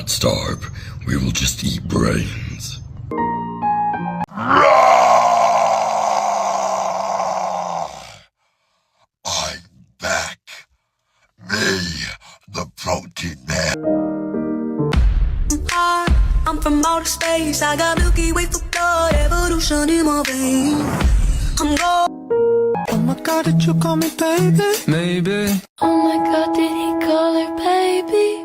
not starve. We will just eat brains. I'm back. Me, the protein man. I'm from outer space. I got Milky Way for blood, evolution in my veins. I'm gold. Oh my God, did you call me baby? Maybe. Oh my God, did he call her baby?